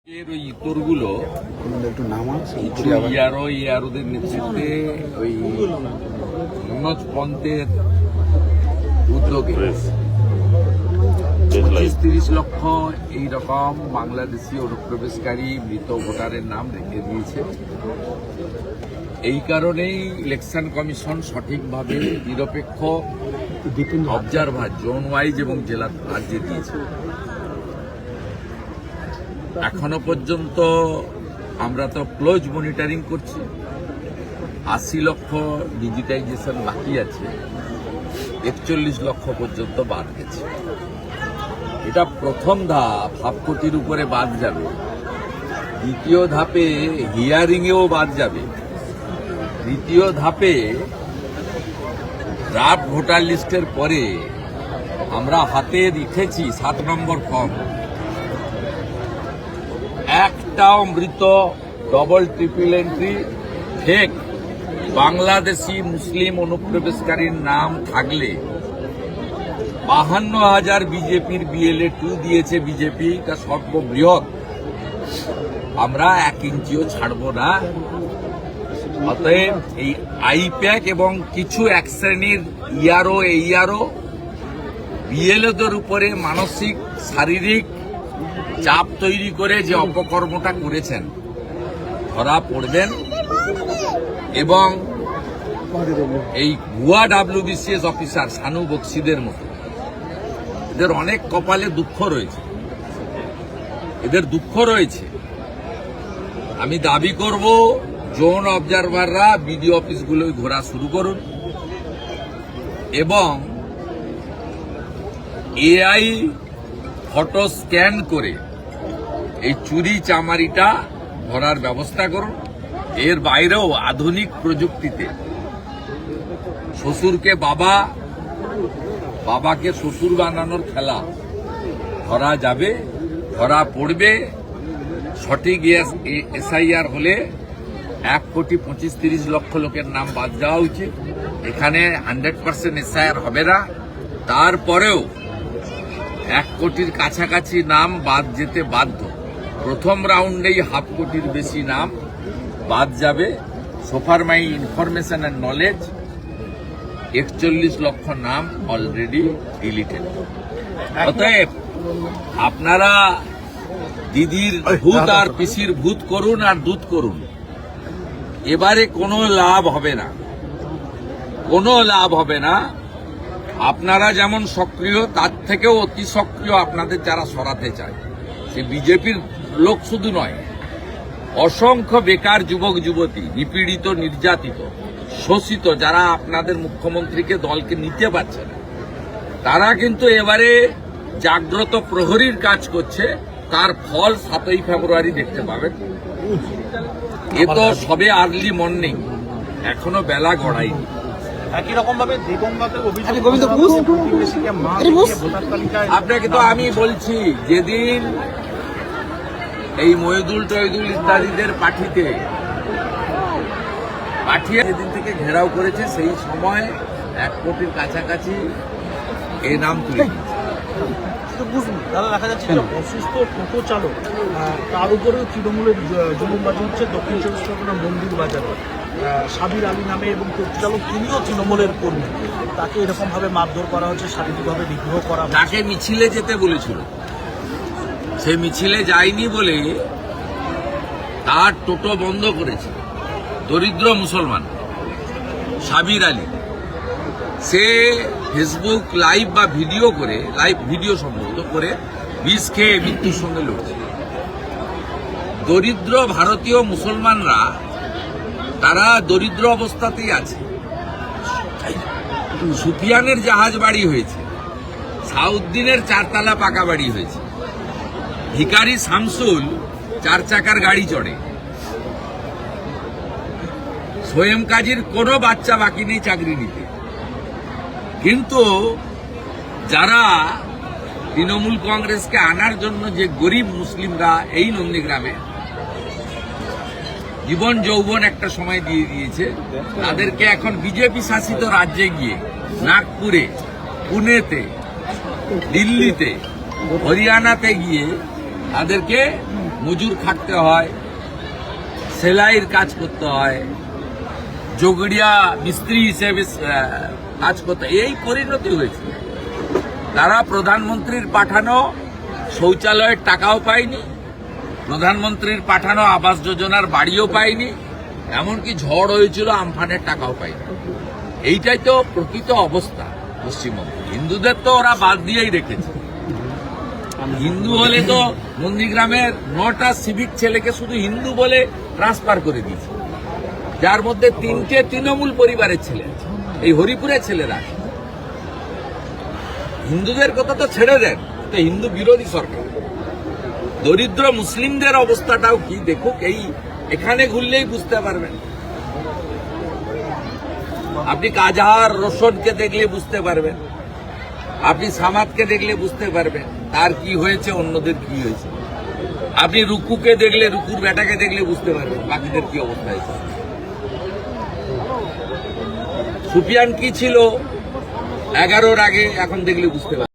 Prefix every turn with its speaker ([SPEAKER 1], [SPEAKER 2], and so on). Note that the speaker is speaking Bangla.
[SPEAKER 1] এর ওই ইতরগুলো
[SPEAKER 2] একটু নাম আছে
[SPEAKER 1] ইয়ারোদের নেতৃত্বে ওই মনোজ পন্থের উদ্যোগে 25-30 লক্ষ এইরকম বাংলাদেশি অনুপ্রবেশকারী মৃত ভোটারের নাম রেখে দিয়েছে। এই কারণেই ইলেকশন কমিশন সঠিকভাবে নিরপেক্ষ অবজারভার জোন ওয়াইজ এবং জেলা রাজ্যে দিয়েছে। এখনো পর্যন্ত আমরা তো ক্লোজ মনিটরিং করছি। 80 লক্ষ ডিজিটাইজেশন বাকি আছে, 41 লক্ষ পর্যন্ত বাদ গেছে। এটা প্রথম ধাপ, হাফ কোটির উপরে বাদ যাবে। দ্বিতীয় ধাপে হিয়ারিংয়েও বাদ যাবে। তৃতীয় ধাপে ড্রাফট ভোটার লিস্টের পরে আমরা হাতে রেখেছি 7 নম্বর ফর্ম। একটাও মৃত double triple entry fake Bangladeshi মুসলিম অনুপ্রবেশকারীর নাম থাকলে 52,000 বিজেপির BLA 2 দিয়েছে বিজেপি, তা সর্ববৃহৎ। আমরা 1 ইঞ্চিও ছাড়ব না। অতএব এই আইপ্যাক এবং কিছু এক শ্রেণীর ইয়ারও BLAদের উপরে মানসিক শারীরিক চাপ তৈরি করে যে অপকর্মটা করেছেন ধরা পড়বেন। এবং এই ভুয়া WBCS অফিসার শানু বক্সিদের মতো এদের অনেক কপালে দুঃখ রয়েছে, এদের দুঃখ রয়েছে। আমি দাবি করব জোন অবজারভাররা বিডিও অফিসগুলোয় ঘোরা শুরু করুন এবং AI ফটো স্ক্যান করে এই চুরি চামারিটা ধরার ব্যবস্থা করুন। এর বাইরেও আধুনিক প্রযুক্তিতে শ্বশুরকে বাবা, বাবাকে শ্বশুর বানানোর খেলা ধরা যাবে, ধরা পড়বে। সঠিক SIR হলে 1,25,30 লক্ষ লোকের নাম বাদ যাওয়া উচিত। এখানে 100% SIR হবে না, তারপরেও 1 কোটির কাছাকাছি নাম বাদ যেতে বাধ্য। প্রথম রাউন্ডেই 1/2 কোটির বেশি নাম বাদ যাবে। সোফার মাই ইনফরমেশন অ্যান্ড নলেজ 41 লক্ষ নাম অলরেডি ডিলিটেড। অতএব আপনারা দিদির ভূত আর পিসির ভূত করুন আর দুধ করুন, এবারে কোনো লাভ হবে না, কোনো লাভ হবে না। আপনারা যেমন সক্রিয়, তার থেকেও অতি সক্রিয় আপনাদের যারা সরাতে চায়। সে বিজেপির লোক শুধু নয়, অসংখ্য বেকার যুবক যুবতী, নিপীড়িত নির্যাতিত শোষিত, যারা আপনাদের মুখ্যমন্ত্রীকে দলকে নিতে পারছে না, তারা কিন্তু এবারে জাগ্রত প্রহরীর কাজ করছে। তার ফল 7ই ফেব্রুয়ারি দেখতে পাবেন। এ তো সবে আর্লি মর্নিং, এখনো বেলা গড়ায়নি।
[SPEAKER 3] একই রকম ভাবে
[SPEAKER 1] আপনাকে তো আমি বলছি, যেদিন এই মহিদুল টহিদুল ইত্যাদিদের পাঠিয়ে যেদিন থেকে ঘেরাও করেছে, সেই সময় 1 কোটির কাছাকাছি এই নাম তুলে
[SPEAKER 3] দাদা দেখা যাচ্ছে অসুস্থ টোটো চালক, তার উপরেও তৃণমূলের জুলুমবাজি হচ্ছে। দক্ষিণ 24 পরগনা মন্দির বাজারে সাবির আলী নামে এবং টোটো চালক, তিনিও তৃণমূলের কর্মী, তাকে এরকম ভাবে মারধর করা হচ্ছে, শারীরিকভাবে বিগ্রহ করা হচ্ছে।
[SPEAKER 1] তাকে মিছিলে যেতে বলেছিল, সে মিছিলে যায়নি বলে তার টোটো বন্ধ করেছে দরিদ্র মুসলমান সাবির আলী। সে ফেসবুক লাইভ বা ভিডিও করে, লাইভ ভিডিও সম্ভবত করে, বিষ খেয়ে মৃত্যুর সঙ্গে লড়ছে। দরিদ্র ভারতীয় মুসলমানরা তারা দরিদ্র অবস্থাতেই আছে। সুফিয়ানের জাহাজ বাড়ি হয়েছে, সাউদ্দিনের 4 তলা পাকা বাড়ি হয়েছে, ভিখারি শামসুল 4 চাকার গাড়ি চড়ে, সোয়েম কাজীর কোনো বাচ্চা বাকি নেই চাকরি নিতে। কিন্তু যারা তৃণমূল কংগ্রেসকে আনার জন্য যে গরিব মুসলিমরা এই নন্দীগ্রামে জীবন যৌবন একটা সময় দিয়ে দিয়েছে, তাদেরকে এখন বিজেপি শাসিত রাজ্যে গিয়ে নাগপুরে, পুনেতে, দিল্লিতে, হরিয়ানাতে গিয়ে তাদেরকে মজুর খাটতে হয়, সেলাইয়ের কাজ করতে হয়, জগড়িয়া মিস্ত্রি হিসেবে কাজ করতে হয়। এই পরিণতি হয়েছে। তারা প্রধানমন্ত্রীর পাঠানো শৌচালয়ের টাকাও পায়নি, প্রধানমন্ত্রীর পাঠানো আবাস যোজনার বাড়িও পায়নি, এমনকি ঝড় হয়েছিল আমফানের টাকাও পায়নি। এইটাই তো প্রকৃত অবস্থা পশ্চিমবঙ্গে। হিন্দুদের তো ওরা বাদ দিয়েই রেখেছে। হিন্দু হলে তো নন্দীগ্রামের 9টা সিভিক ছেলেকে শুধু হিন্দু বলে ট্রান্সফার করে দিয়েছে, যার মধ্যে 3টে তৃণমূল পরিবারের ছেলে আছে, এই হরিপুরের ছেলেরা। হিন্দুদের কথা তো ছেড়ে দেন, এটা হিন্দু বিরোধী সরকার। দরিদ্র মুসলিমদের অবস্থাটাও কি দেখুক, এই এখানে ঘুরলেই বুঝতে পারবেন। আপনি কাজাহার রোশনকে দেখলে বুঝতে পারবেন, আপনি সামাদকে দেখলে বুঝতে পারবেন তার কি হয়েছে, অন্যদের কি হয়েছে। আপনি রুকুকে দেখলে, রুকুর বেটাকে দেখলে বুঝতে পারবেন বাকিদের কি অবস্থা হয়েছে। সুফিয়ান কি ছিল 11-র আগে, এখন দেখলে বুঝতে পারবেন।